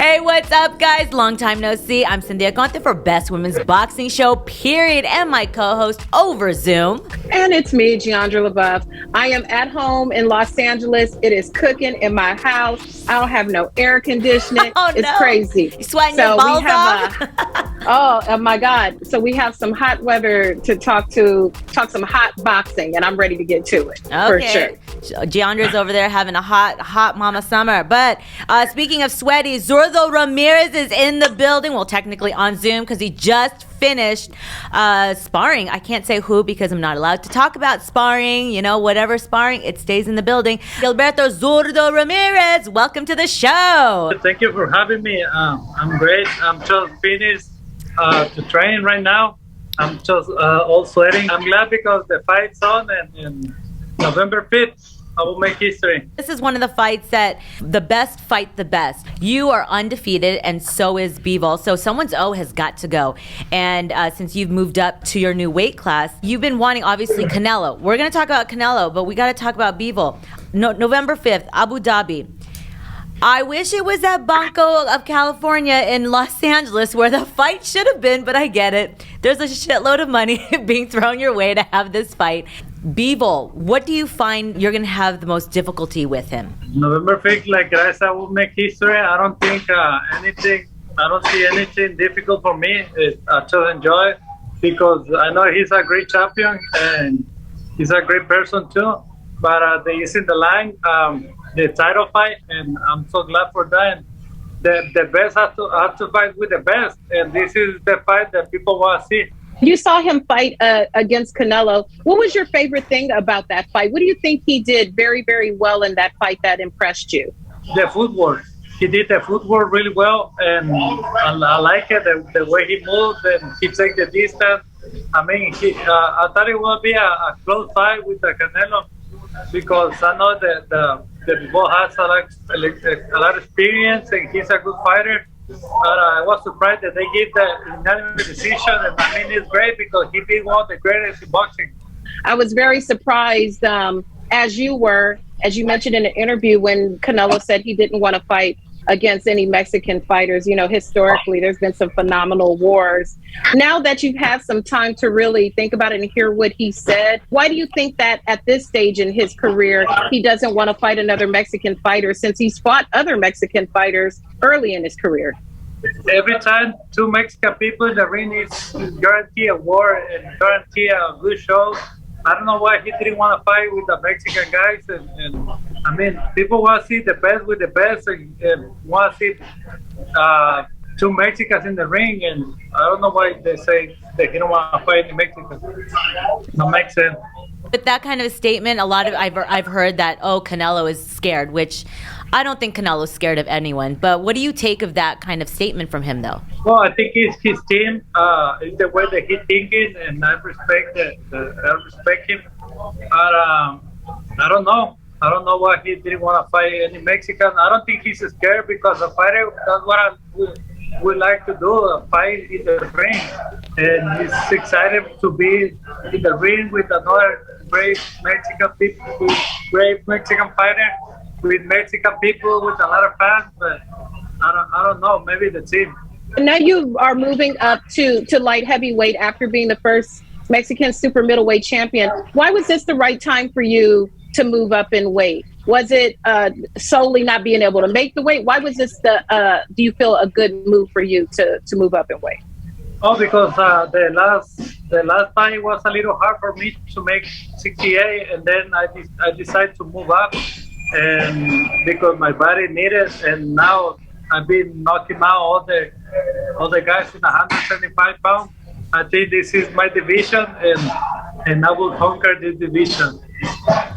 Hey, what's up, guys? Long time no see. I'm Cynthia Conte for Best Women's Boxing Show, period, and my co-host over Zoom. And it's me, Jeandra LeBeauf. I am at home in Los Angeles. It is cooking in my house. I don't have no air conditioning. It's crazy. You sweating your balls off? Oh my God. So we have some hot weather to talk some hot boxing, and I'm ready to get to it for sure. Jeandra's over there having a hot mama summer. But speaking of sweaty, Zurdo Ramirez is in the building. Well, technically on Zoom because he just finished sparring. I can't say who because I'm not allowed to talk about sparring. You know, whatever sparring, it stays in the building. Gilberto Zurdo Ramirez, welcome to the show. Thank you for having me. I'm great. I'm just finished to train right now. I'm just all sweating. I'm glad because the fight's on and November 5th. I will make history. This is one of the fights that the best fight the best. You are undefeated, and so is Bivol. So someone's O has got to go. And since you've moved up to your new weight class, you've been wanting, obviously, Canelo. We're going to talk about Canelo, but we got to talk about Bivol. November 5th, Abu Dhabi. I wish it was at Banco of California in Los Angeles where the fight should have been, but I get it. There's a shitload of money being thrown your way to have this fight. Bivol, what do you find you're going to have the most difficulty with him? November 5th, like I said, I will make history. I don't think I don't see anything difficult for me. I just enjoy it because I know he's a great champion and he's a great person too. But he's in the line, the title fight, and I'm so glad for that. And the best have to fight with the best, and this is the fight that people want to see. You saw him fight against Canelo. What was your favorite thing about that fight? What do you think he did very, very well in that fight that impressed you? The footwork. He did the footwork really well, and I like it, the way he moved and he takes the distance. I mean, I thought it would be a close fight with the Canelo because I know that the Bivol has a lot of experience and he's a good fighter. But I was surprised that they gave the unanimous decision, and I mean it's great because he beat one of the greatest in boxing. I was very surprised, as you mentioned in an interview when Canelo said he didn't want to fight against any Mexican fighters. You know, historically, there's been some phenomenal wars. Now that you've had some time to really think about it and hear what he said, why do you think that at this stage in his career, he doesn't want to fight another Mexican fighter since he's fought other Mexican fighters early in his career? Every time two Mexican people in the ring is guarantee a war and guarantee a good show. I don't know why he didn't want to fight with the Mexican guys. And I mean, people want to see the best with the best and want to see two Mexicans in the ring. And I don't know why they say that he don't want to fight any Mexicans. That makes sense. With that kind of a statement, I've heard that, Canelo is scared, which I don't think Canelo's scared of anyone. But what do you take of that kind of statement from him, though? Well, I think it's his team. It's the way that he's thinking, and I respect him. But I don't know. I don't know why he didn't want to fight any Mexican. I don't think he's scared because a fighter, that's what I would like to do, a fight in the ring. And he's excited to be in the ring with another great Mexican fighter, with Mexican people, with a lot of fans. But I don't know, maybe the team. Now you are moving up to light heavyweight after being the first Mexican super middleweight champion. Why was this the right time for you to move up in weight? Was it solely not being able to make the weight? Why was this do you feel a good move for you to move up in weight? Oh, because the last fight was a little hard for me to make 68, and then I decided to move up, and because my body needed, and now I've been knocking out all the guys in 175 pounds. I think this is my division, and I will conquer this division.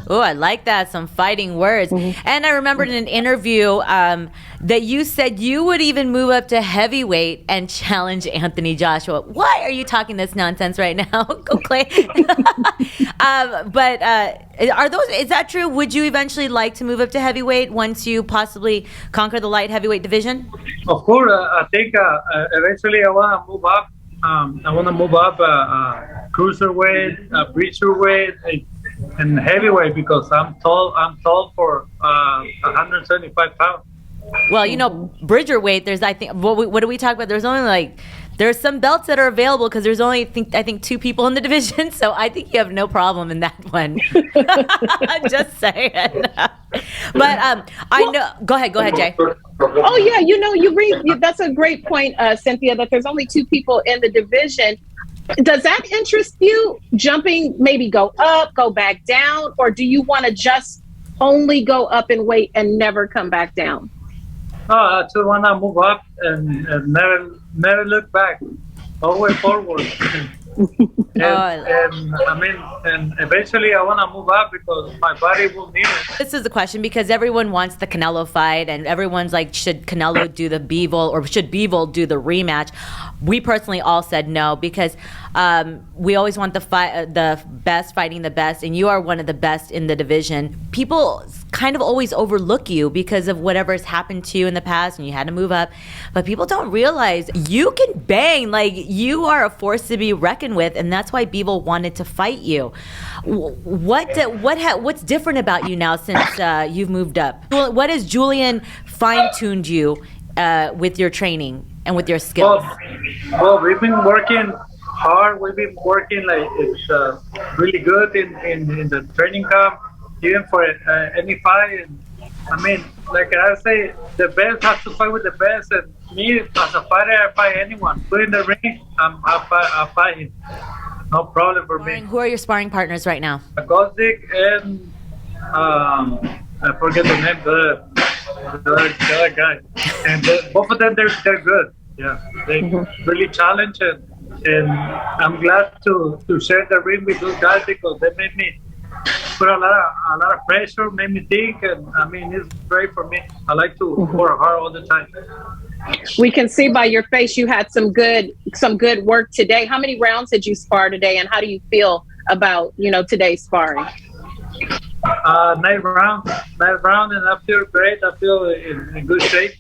Oh, I like that. Some fighting words. Mm-hmm. And I remembered in an interview that you said you would even move up to heavyweight and challenge Anthony Joshua. Why are you talking this nonsense right now? Go Clay. But is that true? Would you eventually like to move up to heavyweight once you possibly conquer the light heavyweight division? Of course. I think eventually I want to move up. I want to move up cruiserweight, breacherweight, and heavyweight because I'm tall for 175 pounds. Well, you know, Bridger weight, there's, I think, what do we talk about? There's only like, there's some belts that are available because there's only, I think 2 people in the division. So I think you have no problem in that one. Just saying. But I know, go ahead, Jay. Oh, yeah. You know, that's a great point, Cynthia, that there's only 2 people in the division. Does that interest you, jumping, maybe go up, go back down, or do you want to just only go up in weight and never come back down? I just want to move up and never look back, always forward. and I mean, and eventually I want to move up because my body will need it. This is the question because everyone wants the Canelo fight and everyone's like, should Canelo do the Bivol or should Bivol do the rematch? We personally all said no because we always want the best fighting the best, and you are one of the best in the division. People kind of always overlook you because of whatever's happened to you in the past and you had to move up, but people don't realize you can bang. Like, you are a force to be reckoned with, and that's why Bivol wanted to fight you. What's different about you now since you've moved up? What has Julian fine-tuned you with your training and with your skills? Well, we've been working hard. We've been working like it's really good in the training camp, even for any fight. And I mean, like I say, the best has to fight with the best. And me, as a fighter, I fight anyone. Put in the ring, I'll fight him. No problem for me. Who are your sparring partners right now? Gosdick and I forget the name, the other guy. And both of them, they're good. Yeah, they really challenge and I'm glad to share the ring with those guys because they made me put a lot of pressure, made me think, and I mean, it's great for me. I like to work hard all the time. We can see by your face you had some good work today. How many rounds did you spar today, and how do you feel about today's sparring? 9 rounds, and I feel great. I feel in good shape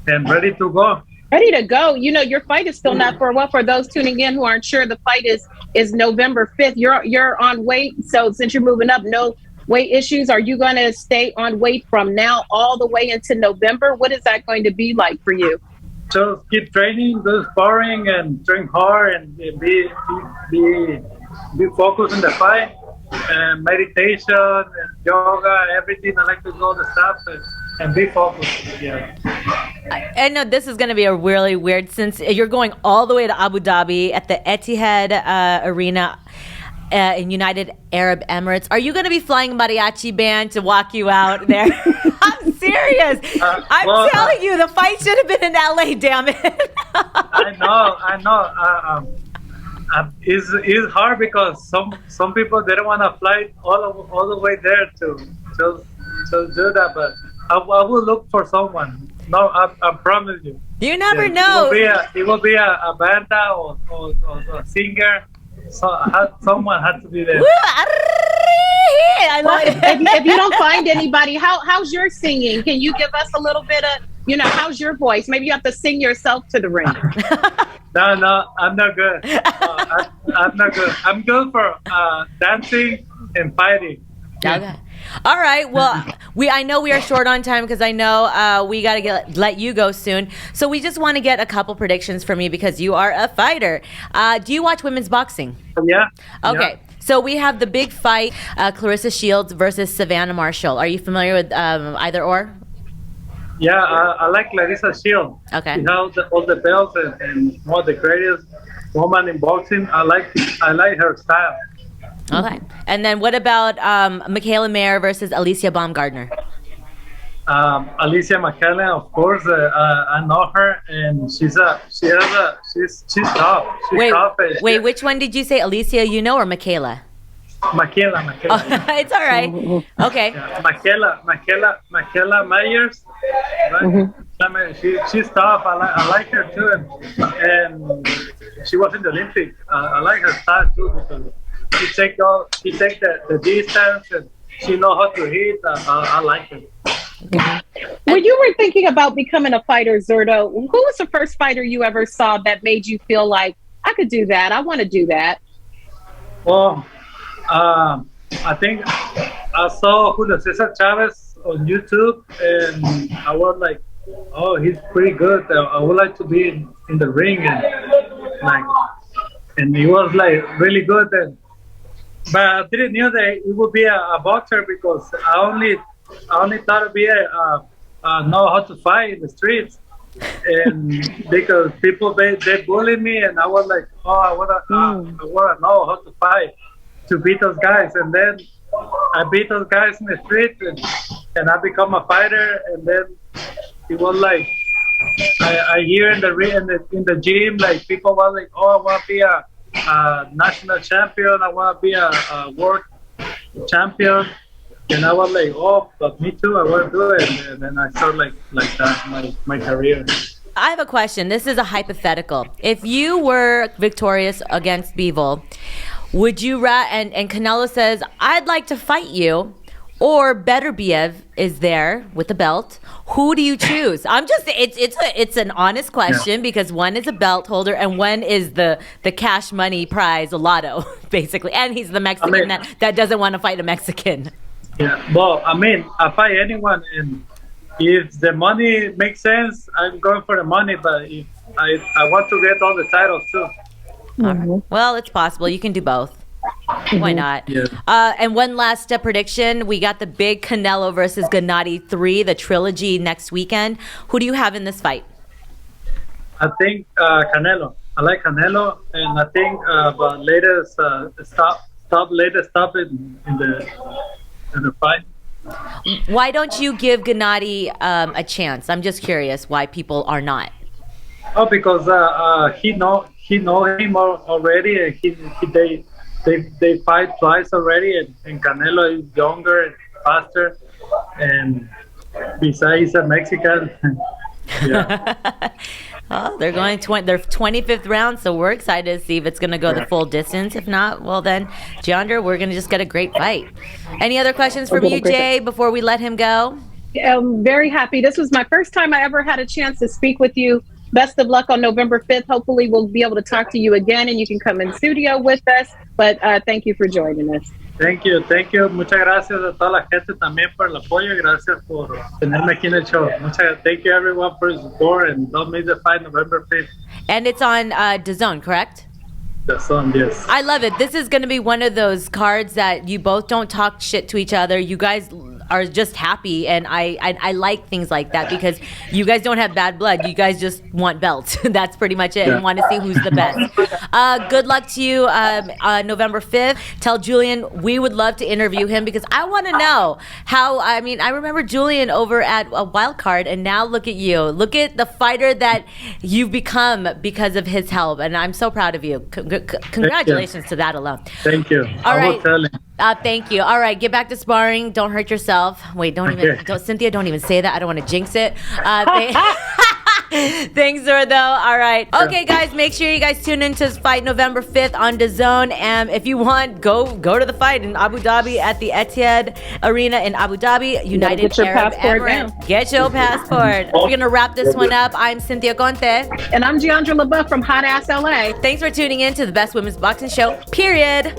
and ready to go. Ready to go. Your fight is still not for those tuning in who aren't sure, the fight is November 5th. You're on weight, so since you're moving up, no weight issues. Are you going to stay on weight from now all the way into November? What is that going to be like for you? So keep training, do sparring, and train hard, and be focused on the fight, and meditation, and yoga, everything. I like to do all the stuff and be focused. Yeah. I know this is going to be a really weird, since you're going all the way to Abu Dhabi at the Etihad Arena in United Arab Emirates. Are you going to be flying mariachi band to walk you out there? I'm serious. I'm telling you, the fight should have been in LA, damn it. I know. It's hard because some people, they don't want to fly all the way there to do that, but I will look for someone. No, I promise you. You never know. It will be a banda or a singer. So someone has to be there. I love it. If you don't find anybody, how's your singing? Can you give us a little bit of, how's your voice? Maybe you have to sing yourself to the ring. No, I'm not good. I'm not good. I'm good for dancing and fighting. Okay. All right. Well, I know we are short on time because I know we got to let you go soon. So we just want to get a couple predictions from you because you are a fighter. Do you watch women's boxing? Yeah. Okay. Yeah. So we have the big fight, Clarissa Shields versus Savannah Marshall. Are you familiar with either or? Yeah, I like Clarissa Shields. Okay. She has all the belts and one of the greatest woman in boxing. I like her style. Okay. And then what about Michaela Mayer versus Alicia Baumgardner? Alicia McKellen, of course, I know her, and she's tough. She's tough. Wait, which one did you say, Alicia? You know, or Michaela? Michaela. Oh, it's all right. Okay. Yeah, Michaela Myers. Right? She's tough. I like her too, and she was in the Olympics. I like her style too because she take the distance and she know how to hit. I like it. When you were thinking about becoming a fighter, Zurdo, who was the first fighter you ever saw that made you feel like, I could do that, I want to do that? Well, I think I saw Julio Cesar Chavez on YouTube, and I was like oh, he's pretty good. I would like to be in the ring like, and he was like really good. But I didn't know that he would be a boxer because I only thought to be know how to fight in the streets. And because people they bullied me, and I was like, oh, I wanna know how to fight to beat those guys. And then I beat those guys in the street, and I become a fighter. And then it was like I hear in the gym, like people were like, oh, I want to be a national champion. I want to be a world champion. And I was like, oh, but me too. I want to do it. And then I started like that my career. I have a question. This is a hypothetical. If you were victorious against Bivol, would you and Canelo says, I'd like to fight you, or Beterbiev is there with the belt, who do you choose? It's an honest question because one is a belt holder and one is the cash money prize, a lotto, basically. And he's the Mexican that doesn't want to fight a Mexican. Yeah, well, I fight anyone, and if the money makes sense, I'm going for the money, but if I want to get all the titles too. Right. Well, it's possible. You can do both. Why not? Yeah. And one last prediction. We got the big Canelo versus Gennady 3, the trilogy next weekend. Who do you have in this fight? I think Canelo. I like Canelo, and I think but latest stop in the fight. Why don't you give Gennady a chance? I'm just curious why people are not. Oh, because he know him already, and they fight twice already, and Canelo is younger and faster, and besides he's a Mexican. Yeah. Oh, they're going their 25th round, so we're excited to see if it's going to go the full distance. If not, well then, Jeandra, we're going to just get a great fight. Any other questions from you, Jay, before we let him go? I'm very happy. This was my first time I ever had a chance to speak with you. Best of luck on November 5th. Hopefully we'll be able to talk to you again and you can come in studio with us. But thank you for joining us. Thank you. Muchas gracias a toda la gente también por el apoyo. Gracias por tenerme aquí en el show. Thank you everyone for your support, and don't miss the fight November 5th. And it's on DAZN, correct? DAZN, yes. I love it. This is going to be one of those cards that you both don't talk shit to each other. You guys are just happy, and I like things like that because you guys don't have bad blood. You guys just want belts. That's pretty much it, and want to see who's the best. Good luck to you November 5th. Tell Julian we would love to interview him because I want to know how. I mean, I remember Julian over at a Wild Card, and now look at you. Look at the fighter that you've become because of his help, and I'm so proud of you. Congratulations to that alone. Thank you. All right. I will tell him. Thank you. All right, get back to sparring. Don't hurt yourself. Wait, Cynthia, don't even say that. I don't want to jinx it. Thanks, Zurdo. All right. Okay, guys, make sure you guys tune in to fight November 5th on DAZN. And if you want, go to the fight in Abu Dhabi at the Etihad Arena in Abu Dhabi, United Arab Emirates. Get your passport. We're going to wrap this one up. I'm Cynthia Conte. And I'm Jeandra LeBeauf from Hot Ass LA. Thanks for tuning in to the best women's boxing show, period.